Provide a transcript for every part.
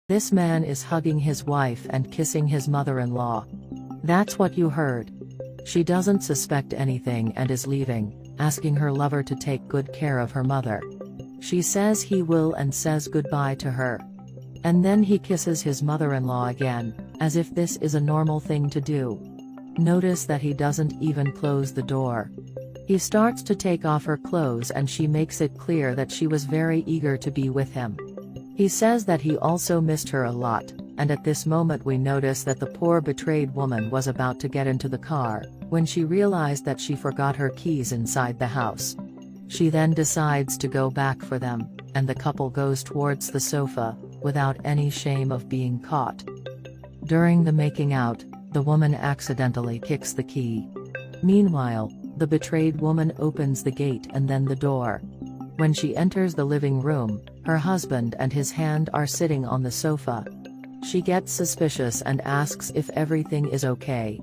This man is hugging his wife and kissing his mother-in-law. That's what you heard. She doesn't suspect anything and is leaving, asking her lover to take good care of her mother. She says he will and says goodbye to her. And then he kisses his mother-in-law again, as if this is a normal thing to do. Notice that he doesn't even close the door. He starts to take off her clothes and she makes it clear that she was very eager to be with him. He says that he also missed her a lot, and at this moment we notice that the poor betrayed woman was about to get into the car, when she realized that she forgot her keys inside the house. She then decides to go back for them, and the couple goes towards the sofa, without any shame of being caught. During the making out, the woman accidentally kicks the key. Meanwhile, the betrayed woman opens the gate and then the door. When she enters the living room, her husband and his hand are sitting on the sofa. She gets suspicious and asks if everything is okay.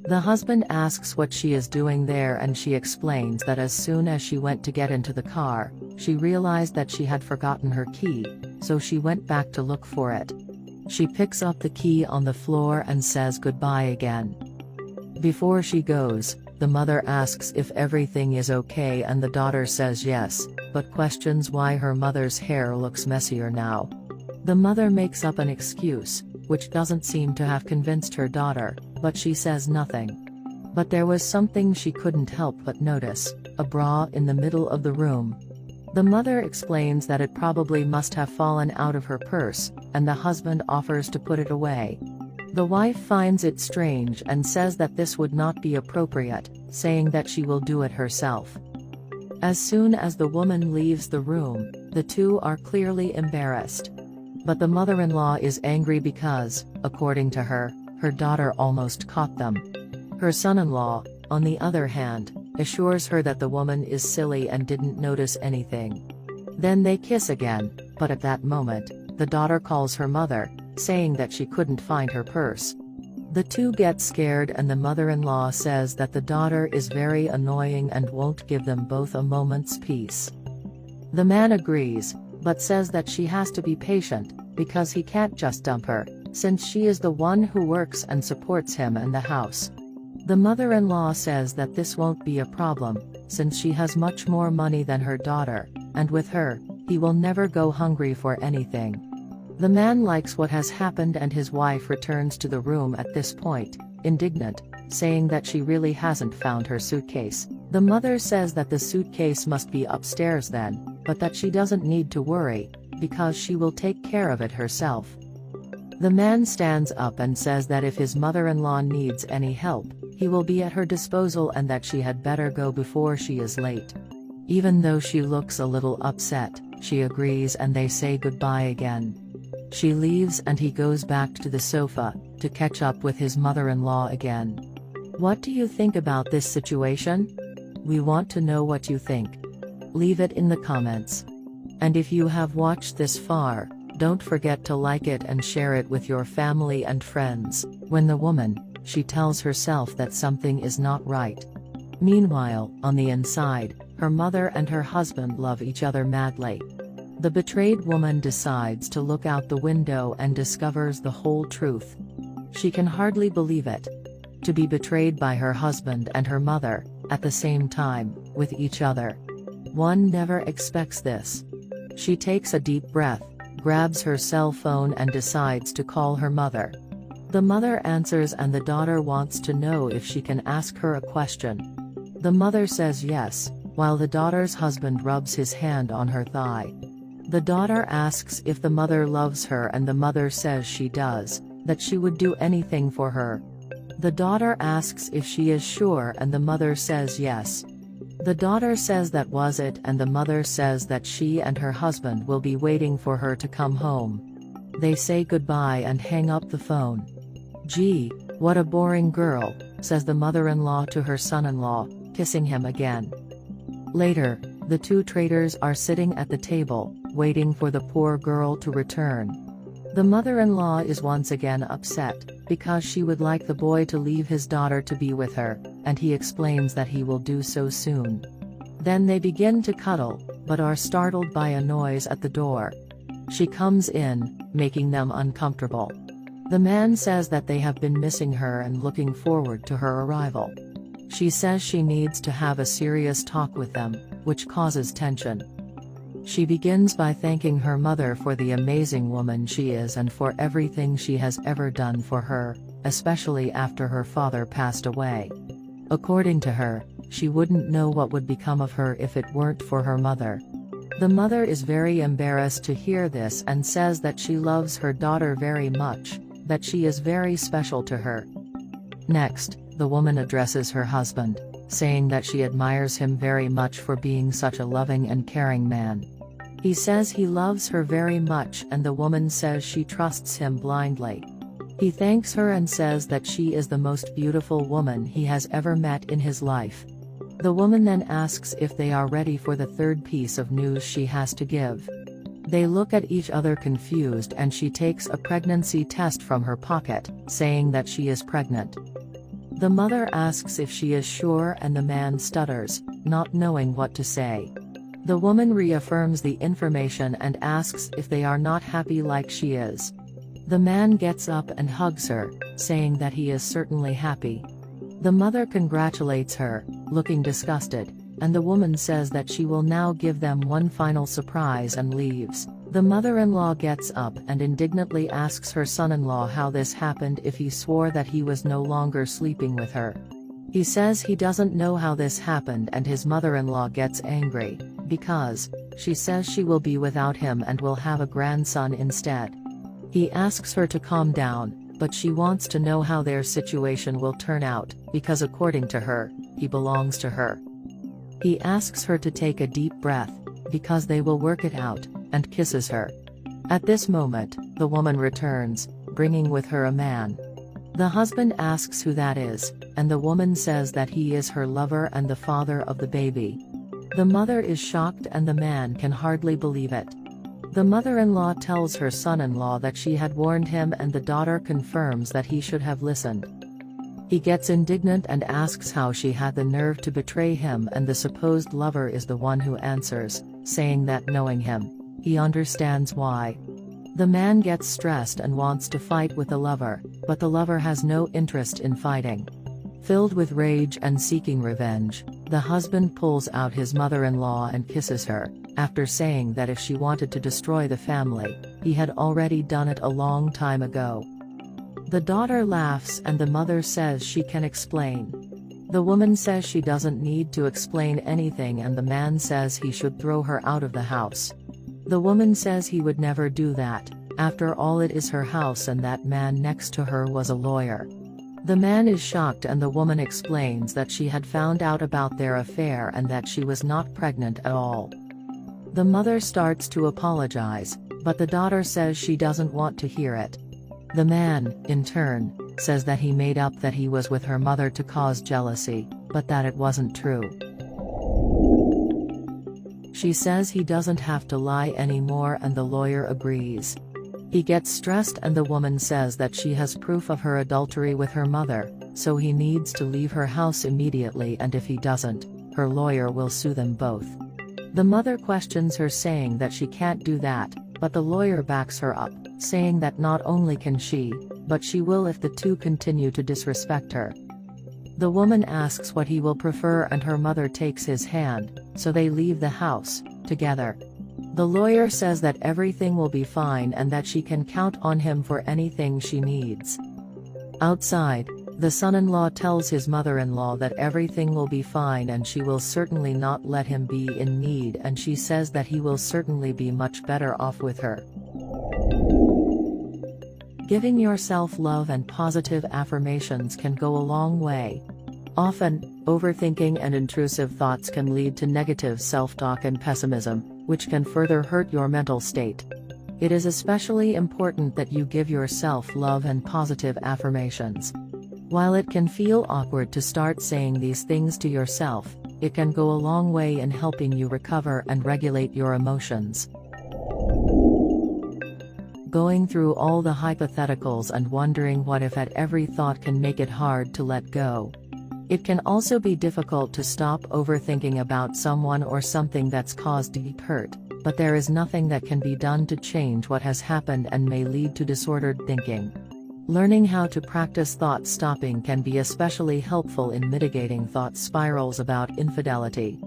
The husband asks what she is doing there and she explains that as soon as she went to get into the car, she realized that she had forgotten her key, so she went back to look for it. She picks up the key on the floor and says goodbye again. Before she goes, the mother asks if everything is okay and the daughter says yes, but questions why her mother's hair looks messier now. The mother makes up an excuse, which doesn't seem to have convinced her daughter, but she says nothing. But there was something she couldn't help but notice, a bra in the middle of the room. The mother explains that it probably must have fallen out of her purse, and the husband offers to put it away. The wife finds it strange and says that this would not be appropriate, saying that she will do it herself. As soon as the woman leaves the room, the two are clearly embarrassed. But the mother-in-law is angry because, according to her, her daughter almost caught them. Her son-in-law, on the other hand, assures her that the woman is silly and didn't notice anything. Then they kiss again, but at that moment, the daughter calls her mother, saying that she couldn't find her purse. The two get scared and the mother-in-law says that the daughter is very annoying and won't give them both a moment's peace. The man agrees, but says that she has to be patient, because he can't just dump her, since she is the one who works and supports him and the house. The mother-in-law says that this won't be a problem, since she has much more money than her daughter, and with her, he will never go hungry for anything. The man likes what has happened and his wife returns to the room at this point, indignant, saying that she really hasn't found her suitcase. The mother says that the suitcase must be upstairs then, but that she doesn't need to worry, because she will take care of it herself. The man stands up and says that if his mother-in-law needs any help, he will be at her disposal and that she had better go before she is late. Even though she looks a little upset, she agrees and they say goodbye again. She leaves and he goes back to the sofa, to catch up with his mother-in-law again. What do you think about this situation? We want to know what you think. Leave it in the comments. And if you have watched this far, don't forget to like it and share it with your family and friends. When the woman, she tells herself that something is not right. Meanwhile, on the inside, her mother and her husband love each other madly. The betrayed woman decides to look out the window and discovers the whole truth. She can hardly believe it. To be betrayed by her husband and her mother, at the same time, with each other. One never expects this. She takes a deep breath, grabs her cell phone and decides to call her mother. The mother answers and the daughter wants to know if she can ask her a question. The mother says yes, while the daughter's husband rubs his hand on her thigh. The daughter asks if the mother loves her and the mother says she does, that she would do anything for her. The daughter asks if she is sure and the mother says yes. The daughter says that was it and the mother says that she and her husband will be waiting for her to come home. They say goodbye and hang up the phone. "Gee, what a boring girl," says the mother-in-law to her son-in-law, kissing him again. Later, the two traitors are sitting at the table, waiting for the poor girl to return. The mother-in-law is once again upset, because she would like the boy to leave his daughter to be with her, and he explains that he will do so soon. Then they begin to cuddle, but are startled by a noise at the door. She comes in, making them uncomfortable. The man says that they have been missing her and looking forward to her arrival. She says she needs to have a serious talk with them, which causes tension. She begins by thanking her mother for the amazing woman she is and for everything she has ever done for her, especially after her father passed away. According to her, she wouldn't know what would become of her if it weren't for her mother. The mother is very embarrassed to hear this and says that she loves her daughter very much, that she is very special to her. Next, the woman addresses her husband, saying that she admires him very much for being such a loving and caring man. He says he loves her very much and the woman says she trusts him blindly. He thanks her and says that she is the most beautiful woman he has ever met in his life. The woman then asks if they are ready for the third piece of news she has to give. They look at each other confused and she takes a pregnancy test from her pocket, saying that she is pregnant. The mother asks if she is sure and the man stutters, not knowing what to say. The woman reaffirms the information and asks if they are not happy like she is. The man gets up and hugs her, saying that he is certainly happy. The mother congratulates her, looking disgusted, and the woman says that she will now give them one final surprise and leaves. The mother-in-law gets up and indignantly asks her son-in-law how this happened if he swore that he was no longer sleeping with her. He says he doesn't know how this happened and his mother-in-law gets angry, because she says she will be without him and will have a grandson instead. He asks her to calm down, but she wants to know how their situation will turn out, because according to her, he belongs to her. He asks her to take a deep breath, because they will work it out, and kisses her. At this moment, the woman returns, bringing with her a man. The husband asks who that is, and the woman says that he is her lover and the father of the baby. The mother is shocked and the man can hardly believe it. The mother-in-law tells her son-in-law that she had warned him and the daughter confirms that he should have listened. He gets indignant and asks how she had the nerve to betray him and the supposed lover is the one who answers, saying that knowing him, he understands why. The man gets stressed and wants to fight with the lover, but the lover has no interest in fighting. Filled with rage and seeking revenge, the husband pulls out his mother-in-law and kisses her, after saying that if she wanted to destroy the family, he had already done it a long time ago. The daughter laughs and the mother says she can explain. The woman says she doesn't need to explain anything and the man says he should throw her out of the house. The woman says he would never do that, after all it is her house and that man next to her was a lawyer. The man is shocked and the woman explains that she had found out about their affair and that she was not pregnant at all. The mother starts to apologize, but the daughter says she doesn't want to hear it. The man, in turn, says that he made up that he was with her mother to cause jealousy, but that it wasn't true. She says he doesn't have to lie anymore and the lawyer agrees. He gets stressed and the woman says that she has proof of her adultery with her mother, so he needs to leave her house immediately and if he doesn't, her lawyer will sue them both. The mother questions her saying that she can't do that, but the lawyer backs her up, saying that not only can she, but she will if the two continue to disrespect her. The woman asks what he will prefer and her mother takes his hand, so they leave the house, together. The lawyer says that everything will be fine and that she can count on him for anything she needs. Outside, the son-in-law tells his mother-in-law that everything will be fine and she will certainly not let him be in need and she says that he will certainly be much better off with her. Giving yourself love and positive affirmations can go a long way. Often, overthinking and intrusive thoughts can lead to negative self-talk and pessimism, which can further hurt your mental state. It is especially important that you give yourself love and positive affirmations. While it can feel awkward to start saying these things to yourself, it can go a long way in helping you recover and regulate your emotions. Going through all the hypotheticals and wondering what if at every thought can make it hard to let go. It can also be difficult to stop overthinking about someone or something that's caused deep hurt, but there is nothing that can be done to change what has happened and may lead to disordered thinking. Learning how to practice thought stopping can be especially helpful in mitigating thought spirals about infidelity.